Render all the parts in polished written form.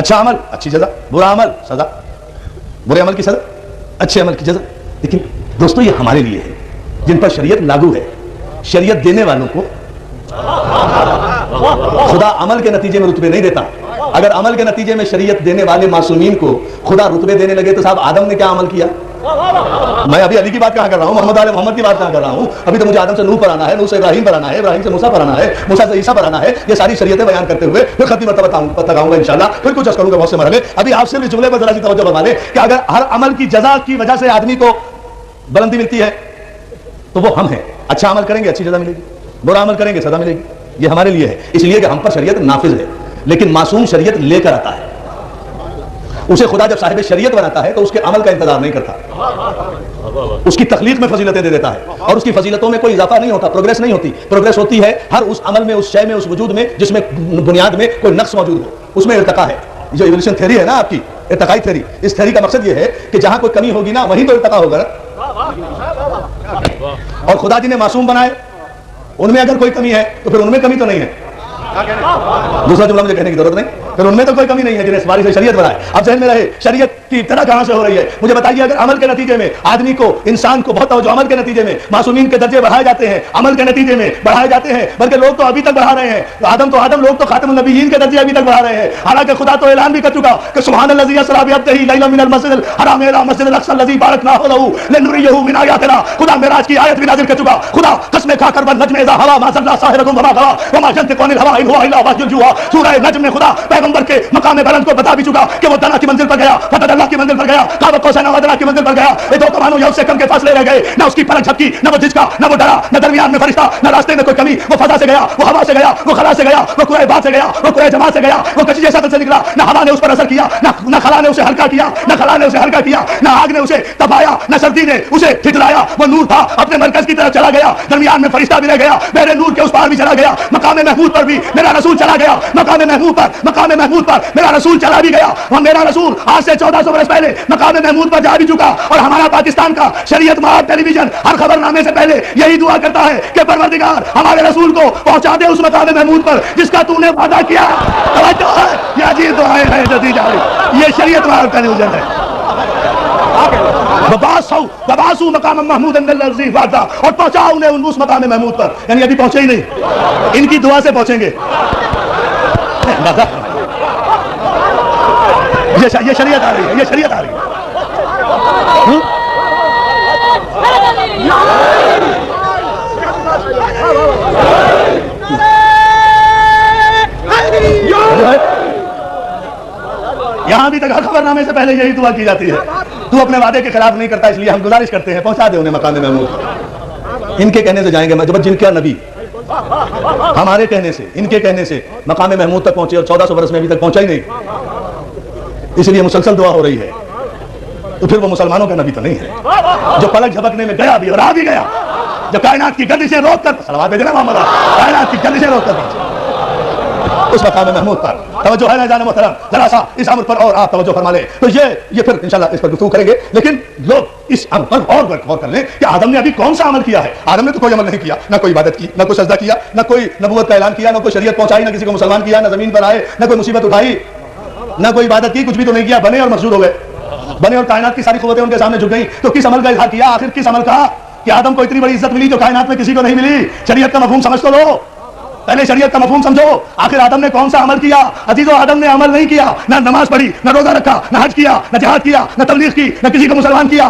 اچھا عمل اچھی جزا، برا عمل سزا، برے عمل کی سزا، اچھے عمل کی جزا. لیکن دوستو یہ ہمارے لیے ہے جن پر شریعت لاگو ہے. شریعت دینے والوں کو خدا عمل کے نتیجے میں رتبے نہیں دیتا. اگر عمل کے نتیجے میں شریعت دینے والے معصومین کو خدا رتبے دینے لگے تو صاحب آدم نے کیا عمل کیا؟ میں ابھی علی کی بات کہاں کر رہا ہوں، محمد آل محمد کی بات کہاں کر رہا ہوں. ابھی تو مجھے آدم سے نوح پر آنا ہے، نوح سے ابراہیم پر آنا ہے، ابراہیم سے موسیٰ پر آنا ہے، موسیٰ سے عیسیٰ پر آنا ہے. یہ ساری شریعتیں بیان کرتے ہوئے پھر خطی مرتبہ بتاؤں گا انشاءاللہ، پھر کچھ عرض کروں گا بہت سے مرحلے. ابھی آپ سے بھی جملے پر ذرا سی توجہ فرما لیں کہ اگر ہر عمل کی جزا کی وجہ سے آدمی کو بلندی ملتی ہے تو وہ ہم ہیں. اچھا عمل کریں گے اچھی جزا ملے گی، برا عمل کریں گے سزا ملے گی. یہ ہمارے لیے ہے، اس لیے کہ ہم پر شریعت نافذ ہے. لیکن معصوم شریعت لے کر آتا ہے. اسے خدا جب صاحب شریعت بناتا ہے تو اس کے عمل کا انتظار نہیں کرتا، اس کی تخلیق میں فضیلتیں دے دیتا ہے اور اس کی فضیلتوں میں کوئی اضافہ نہیں ہوتا، پروگریس نہیں ہوتی. پروگریس ہوتی ہے ہر اس عمل میں، اس شے میں، اس وجود میں جس میں بنیاد میں کوئی نقص موجود ہو، اس میں ارتقا ہے. جو ایولیوشن تھیوری ہے نا آپ کی، ارتقائی تھیوری، اس تھیوری کا مقصد یہ ہے کہ جہاں کوئی کمی ہوگی نا وہیں تو ارتقا ہوگا. اور خدا جنہیں معصوم بنائے ان میں اگر کوئی کمی ہے تو پھر ان میں کمی تو نہیں ہے. دوسرا جملہ مجھے کہنے کی ضرورت نہیں، پھر ان میں تو کوئی کمی نہیں ہے جنہیں سواری سے شریعت بنائے. اب ذہن میں رہے شریعت کی ابتدا کہاں سے ہو رہی ہے. مجھے بتائیے اگر عمل کے نتیجے میں آدمی کو، انسان کو بہت توجہ، عمل کے نتیجے میں معصومین کے درجے بڑھائے جاتے ہیں، عمل کے نتیجے میں بڑھائے جاتے ہیں، بلکہ لوگ تو ابھی تک بڑھا رہے ہیں. آدم لوگ تو خاتم النبیین کے درجے ابھی تک بڑھا رہے ہیں. حالانکہ خدا تو اعلان بھی کر چکا کہ سبحان الذی اسری بعبدہ لیلا من المسجد الحرام الی المسجد الاقصی الذی بارکنا حولہ لنریہ من آیاتنا. خدا معراج کی آیت بھی نازل کر چکا. خدا قسمیں کھا کر والنجم اذا ہوا ما ضل صاحبکم وما غوی وما ينطق عن الهوى ان هو الا وحی یوحی. سورہ نجم میں خدا پیغمبر کے مقام بلند کو بتا بھی چکا کہ وہ دنا کی منزل پر گیا، فتح اللہ کی منزل پر گیا، قاب قوسین و ادنیٰ کی منزل پر گیا. یہ دو کمانوں یا اس سے کم کے فاصلے رہ گئے. نہ اس کی پلک جھپکی، نہ وہ جھجکا، نہ وہ ڈرا، نہ درمیان میں فرشتہ، نہ راستے میں کوئی کمی. وہ فضا سے گیا، وہ ہوا سے گیا، وہ خلا سے گیا، وہ قرۂ باد سے گیا، وہ قرۂ جماع سے گیا، وہ کچھ جیسا سے نکلا. نہ ہوا نے اس پر اثر کیا، نہ خلا نے اسے ہلکا کیا، نہ خلا نے اسے ہلکا کیا، نہ آگ نے اسے تپایا، نہ سردی نے اسے ٹھٹلایا. وہ نور تھا اپنے مرکز کی طرف چلا گیا، درمیان میں فرشتہ بھی رہ گیا، میرے نور کے اس پار بھی چلا گیا. مقام محمود پر بھی میرا رسول چلا گیا، مقام محمود پر میرا رسول چلا بھی گیا. اور میرا رسول آج سے 1400 برس پہلے مقام محمود پر جا بھی چکا. اور ہمارا پاکستان کا شریعت مآب ٹیلی ویژن ہر خبر نامے سے پہلے یہی دعا کرتا ہے کہ پروردگار ہمارے رسول کو پہنچا دے اس مقام محمود پر جس کا تو نے وعدہ کیا. توجہ ہے، یہ عجیب دعائیں ہیں جو دی جا رہی، یہ شریعت مآب ٹیلی ویژن ہے. وبعثوا مقام محمود الذی وعدہ، اور پہنچا انہیں اس مقام محمود پر. یعنی ابھی پہنچے ہی نہیں، ان کی دعا سے پہنچیں گے. یہ شریعت آ رہی ہے، یہ شریعت آ رہی ہے. یہاں بھی تک ہر خبر نامے سے پہلے یہی دعا کی جاتی ہے. تو اپنے وعدے کے خلاف نہیں کرتا، اس لیے ہم گزارش کرتے ہیں پہنچا دے انہیں مقام محمود. ان کے کہنے سے جائیں گے، جب جن کا نبی ہمارے کہنے سے، ان کے کہنے سے مقام محمود تک پہنچے اور 1400 برس میں ابھی تک پہنچا ہی نہیں، اس لیے مسلسل دعا ہو رہی ہے. تو پھر وہ مسلمانوں کا نبی تو نہیں ہے جو پلک جھپکنے میں گیا بھی اور آ بھی گیا، جو کائنات کی گردشیں روک کر صلوات بھیجنا محمد، کائنات کی گردشیں روک کر پہنچے اس مقام محمود پر. توجہ ہے نا جان محترم، ذرا سا اس امر پر اور آپ توجہ فرما لیں. تو یہ پھر انشاءاللہ اس پر گفتگو کریں گے. لیکن لوگ اس امر پر غور کر لیں کہ آدم نے ابھی کون سا عمل کیا ہے. آدم نے تو کوئی عمل نہیں کیا، نہ کوئی عبادت کی، نہ کوئی سجدہ کیا، نہ کوئی نبوت کا اعلان کیا، نہ کوئی شریعت پہنچائی، نہ کسی کو مسلمان کیا، نہ زمین پر آئے، نہ کوئی مصیبت اٹھائی، نہ کوئی عبادت کی، کچھ بھی تو نہیں کیا. بنے اور مخصوص ہو گئے، بنے اور کائنات کی ساری قوتیں ان کے سامنے جھک گئیں. تو کس عمل کا اظہار کیا؟ آخر کس عمل کا کہ آدم کو اتنی بڑی عزت ملی جو کائنات میں کسی کو نہیں ملی. شریعت کا مفہوم سمجھ تو لو، پہلے شریعت کا مفہوم سمجھو. آخر آدم نے کون سا عمل کیا؟ عزیزو، آدم نے عمل نہیں کیا، نہ نماز پڑھی، نہ روزہ رکھا، نہ حج کیا، نہ جہاد کیا، نہ تبلیغ کی، نہ کسی کو مسلمان کیا.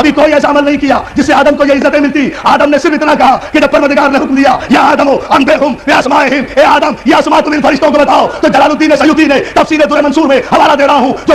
ابھی کوئی ایسا عمل نہیں کیا جس سے آدم کو یہ عزتیں ملتی. آدم نے صرف اتنا کہا کہ جب پروردگار نے حکم دیا یا آدم انبئہم باسمائہم، اے آدم یہ اسماء تم ان فرشتوں کو بتاؤ، تو جلال الدین سیوطی نے تفسیر در منصور میں حوالہ دے رہا ہوں جو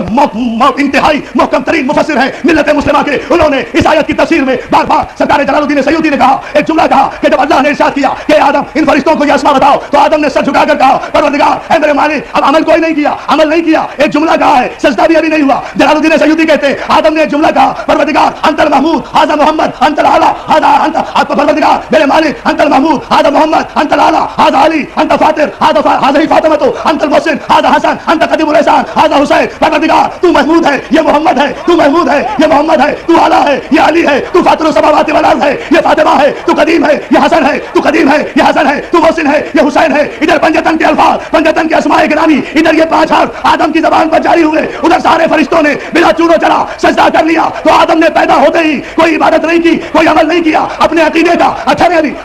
انتہائی محکم ترین مفسر ہیں ملت مسلمہ کے، انہوں نے اس آیت کی تفسیر میں بار بار سرکار جلال الدین سیوطی نے کہا، ایک جملہ کہا کہ جب اللہ نے ارشاد کیا کہ آدم ان فرشتوں کو یہ اسماء بتاؤ، تو آدم نے سر جھکا کر کہا پروردگار اے میرے مالک، اب عمل کوئی نہیں کیا، عمل نہیں کیا، ایک جملہ کہا ہے، سجدہ بھی ابھی نہیں ہوا. جلال الدین سیوطی کہتے ہیں آدم نے ایک جملہ کہا پروردگار انت المحمود هذا محمد انت الاعلى هذا انت پروردگار میرے مالک انت المحمود هذا محمد انت الاعلى هذا علي انت فاطر هذه فاطمة انت المحسن هذا حسن انت قديم الاحسان هذا حسین. پروردگار تو محمود ہے، یہ محمد ہے، تو محمود ہے، یہ محمد ہے، تو اعلیٰ ہے، یہ علی ہے، تو فاطر السماوات والارض ہے، یہ فاطمہ ہے، تو قدیم ہے، یہ حسن ہے، تو قدیم ہے، یہ حسن ہے، تو محسن ہے، یہ حسین ہے. ادھر پنجتن کے الفاظ، پنجتن کے اسماء گرامی، ادھر یہ 5 حرف آدم کی زبان پر جاری ہوئے، ادھر سارے فرشتوں نے بلا چور و چرا سجدہ کر لیا. تو آدم نے پیدا ہوتے ہی کوئی عبادت نہیں کی، کوئی عمل نہیں کیا، اپنے عقیدے کا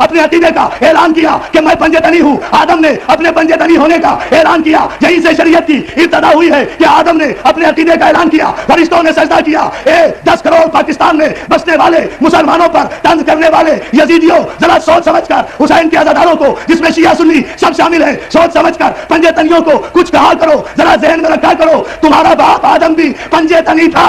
اپنے عقیدے کا اعلان کیا کہ میں پنجتنی ہوں. آدم نے اپنے پنجتنی ہونے کا اعلان کیا. یہیں سے شریعت کی ابتدا ہوئی ہے کہ آدم نے اپنے عقیدے کا اعلان کیا، فرشتوں نے سجدہ کیا. 10 کروڑ پاکستان میں بسنے والے مسلمانوں پر طنز کرنے والے یزیدیوں، ذرا سوچ سمجھ کر حسین کے عزاداروں کو جس میں شیعہ سنی سب شامل ہیں، سوچ سمجھ کر پنجے تنیوں کو کچھ کہا کرو، ذرا ذہن میں رکھا کرو تمہارا باپ آدم بھی پنجے تنی تھا.